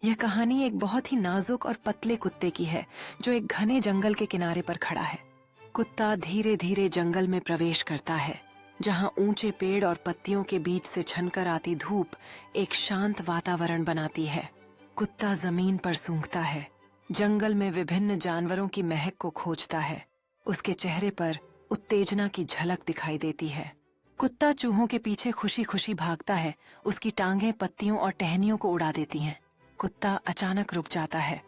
यह कहानी एक बहुत ही नाजुक और पतले कुत्ते की है जो एक घने जंगल के किनारे पर खड़ा है। कुत्ता धीरे धीरे जंगल में प्रवेश करता है, जहां ऊंचे पेड़ और पत्तियों के बीच से छनकर आती धूप एक शांत वातावरण बनाती है। कुत्ता जमीन पर सूंघता है, जंगल में विभिन्न जानवरों की महक को खोजता है। उसके चेहरे पर उत्तेजना की झलक दिखाई देती है। कुत्ता चूहों के पीछे खुशी खुशी भागता है, उसकी टांगें पत्तियों और टहनियों को उड़ा देती हैं। कुत्ता अचानक रुक जाता है,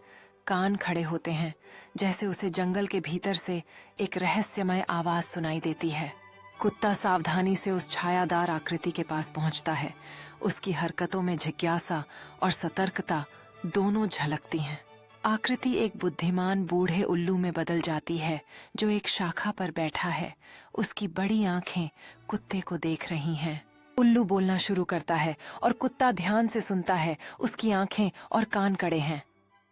कान खड़े होते हैं, जैसे उसे जंगल के भीतर से एक रहस्यमय आवाज सुनाई देती है। कुत्ता सावधानी से उस छायादार आकृति के पास पहुंचता है। उसकी हरकतों में जिज्ञासा और सतर्कता दोनों झलकती हैं। आकृति एक बुद्धिमान बूढ़े उल्लू में बदल जाती है जो एक शाखा पर बैठा है। उसकी बड़ी आंखें कुत्ते को देख रही हैं। उल्लू बोलना शुरू करता है और कुत्ता ध्यान से सुनता है। उसकी आंखें और कान कड़े हैं।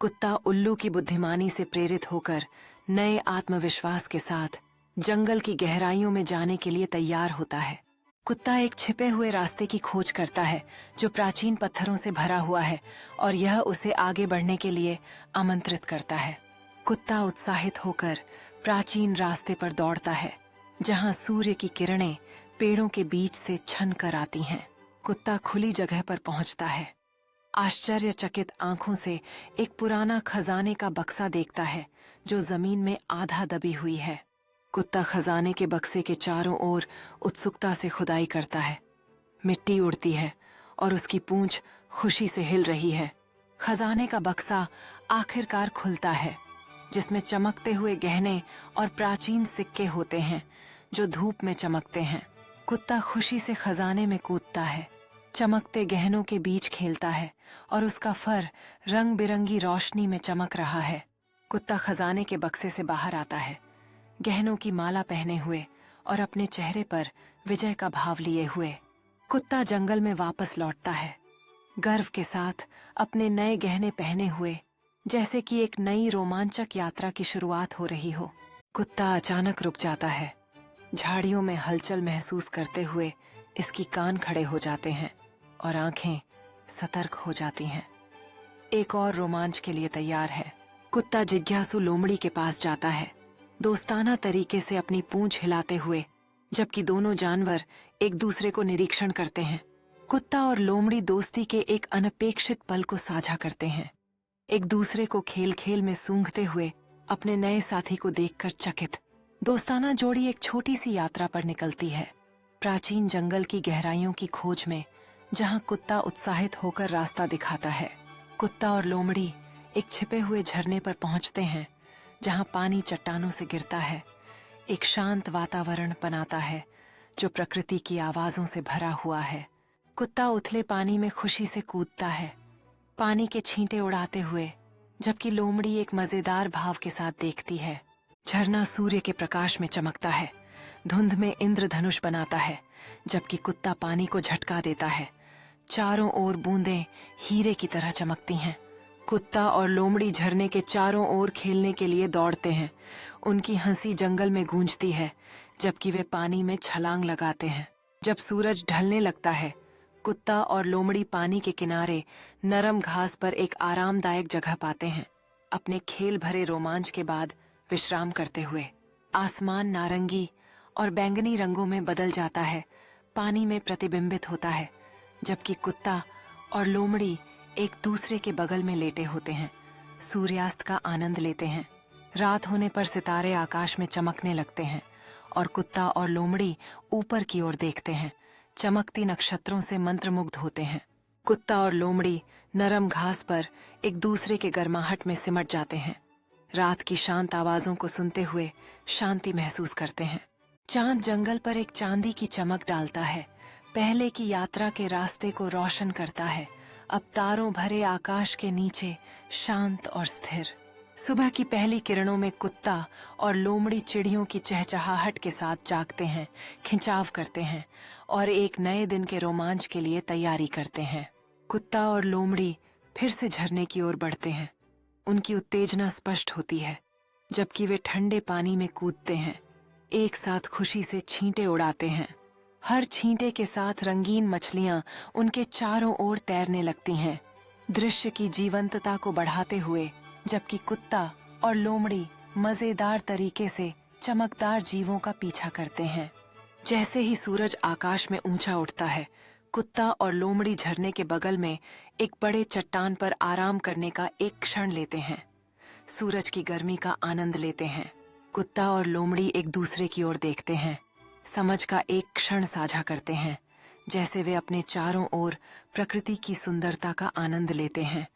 कुत्ता उल्लू की बुद्धिमानी से प्रेरित होकर नए आत्मविश्वास के साथ जंगल की गहराइयों में जाने के लिए तैयार होता है। कुत्ता एक छिपे हुए रास्ते की खोज करता है जो प्राचीन पत्थरों से भरा हुआ है और यह उसे आगे बढ़ने के लिए आमंत्रित करता है। कुत्ता उत्साहित होकर प्राचीन रास्ते पर दौड़ता है, जहां सूर्य की किरणें पेड़ों के बीच से छन कर आती हैं। कुत्ता खुली जगह पर पहुंचता है। आश्चर्यचकित आंखों से एक पुराना खजाने का बक्सा देखता है जो जमीन में आधा दबी हुई है। कुत्ता खजाने के बक्से के चारों ओर उत्सुकता से खुदाई करता है। मिट्टी उड़ती है और उसकी पूंछ खुशी से हिल रही है। खजाने का बक्सा आखिरकार खुलता है, जिसमें चमकते हुए गहने और प्राचीन सिक्के होते हैं जो धूप में चमकते हैं। कुत्ता खुशी से खजाने में कूदता है, चमकते गहनों के बीच खेलता है और उसका फर रंग बिरंगी रोशनी में चमक रहा है। कुत्ता खजाने के बक्से से बाहर आता है, गहनों की माला पहने हुए और अपने चेहरे पर विजय का भाव लिए हुए। कुत्ता जंगल में वापस लौटता है, गर्व के साथ अपने नए गहने पहने हुए, जैसे कि एक नई रोमांचक यात्रा की शुरुआत हो रही हो। कुत्ता अचानक रुक जाता है। झाड़ियों में हलचल महसूस करते हुए इसकी कान खड़े हो जाते हैं और आंखें सतर्क हो जाती हैं। एक और रोमांच के लिए तैयार है। कुत्ता जिज्ञासु लोमड़ी के पास जाता है, दोस्ताना तरीके से अपनी पूंछ हिलाते हुए, जबकि दोनों जानवर एक दूसरे को निरीक्षण करते हैं। कुत्ता और लोमड़ी दोस्ती के एक अनपेक्षित पल को साझा करते हैं, एक दूसरे को खेल खेल में सूंघते हुए अपने नए साथी को देखकर चकित। दोस्ताना जोड़ी एक छोटी सी यात्रा पर निकलती है, प्राचीन जंगल की गहराइयों की खोज में, जहां कुत्ता उत्साहित होकर रास्ता दिखाता है। कुत्ता और लोमड़ी एक छिपे हुए झरने पर पहुंचते हैं, जहां पानी चट्टानों से गिरता है। एक शांत वातावरण बनाता है जो प्रकृति की आवाजों से भरा हुआ है। कुत्ता उथले पानी में खुशी से कूदता है, पानी के छींटे उड़ाते हुए, जबकि लोमड़ी एक मजेदार भाव के साथ देखती है। झरना सूर्य के प्रकाश में चमकता है, धुंध में इंद्रधनुष बनाता है, जबकि कुत्ता पानी को झटका देता है। चारों ओर बूंदें हीरे की तरह चमकती हैं। कुत्ता और लोमड़ी झरने के चारों ओर खेलने के लिए दौड़ते हैं। उनकी हंसी जंगल में गूंजती है, जबकि वे पानी में छलांग लगाते हैं। जब सूरज ढलने लगता है, कुत्ता और लोमड़ी पानी के किनारे नरम घास पर एक आरामदायक जगह पाते हैं, अपने खेल भरे रोमांच के बाद विश्राम करते हुए। आसमान नारंगी और बैंगनी रंगों में बदल जाता है, पानी में प्रतिबिंबित होता है, जबकि कुत्ता और लोमड़ी एक दूसरे के बगल में लेटे होते हैं, सूर्यास्त का आनंद लेते हैं। रात होने पर सितारे आकाश में चमकने लगते हैं और कुत्ता और लोमड़ी ऊपर की ओर देखते हैं, चमकती नक्षत्रों से मंत्रमुग्ध होते हैं। कुत्ता और लोमड़ी नरम घास पर एक दूसरे के गर्माहट में सिमट जाते हैं, रात की शांत आवाजों को सुनते हुए शांति महसूस करते हैं। चांद जंगल पर एक चांदी की चमक डालता है, पहले की यात्रा के रास्ते को रोशन करता है, अब तारों भरे आकाश के नीचे शांत और स्थिर। सुबह की पहली किरणों में कुत्ता और लोमड़ी चिड़ियों की चहचहाहट के साथ जागते हैं, खिंचाव करते हैं और एक नए दिन के रोमांच के लिए तैयारी करते हैं। कुत्ता और लोमड़ी फिर से झरने की ओर बढ़ते हैं। उनकी उत्तेजना स्पष्ट होती है, जबकि वे ठंडे पानी में कूदते हैं, एक साथ खुशी से छींटे उड़ाते हैं। हर छींटे के साथ रंगीन मछलियां उनके चारों ओर तैरने लगती हैं। दृश्य की जीवंतता को बढ़ाते हुए, जबकि कुत्ता और लोमड़ी मजेदार तरीके से चमकदार जीवों का पीछा करते हैं। जैसे ही सूरज आकाश में ऊंचा उठता है, कुत्ता और लोमड़ी झरने के बगल में एक बड़े चट्टान पर आराम करने का एक क्षण लेते हैं। सूरज की गर्मी का आनंद लेते हैं। कुत्ता और लोमड़ी एक दूसरे की ओर देखते हैं, समझ का एक क्षण साझा करते हैं, जैसे वे अपने चारों ओर प्रकृति की सुंदरता का आनंद लेते हैं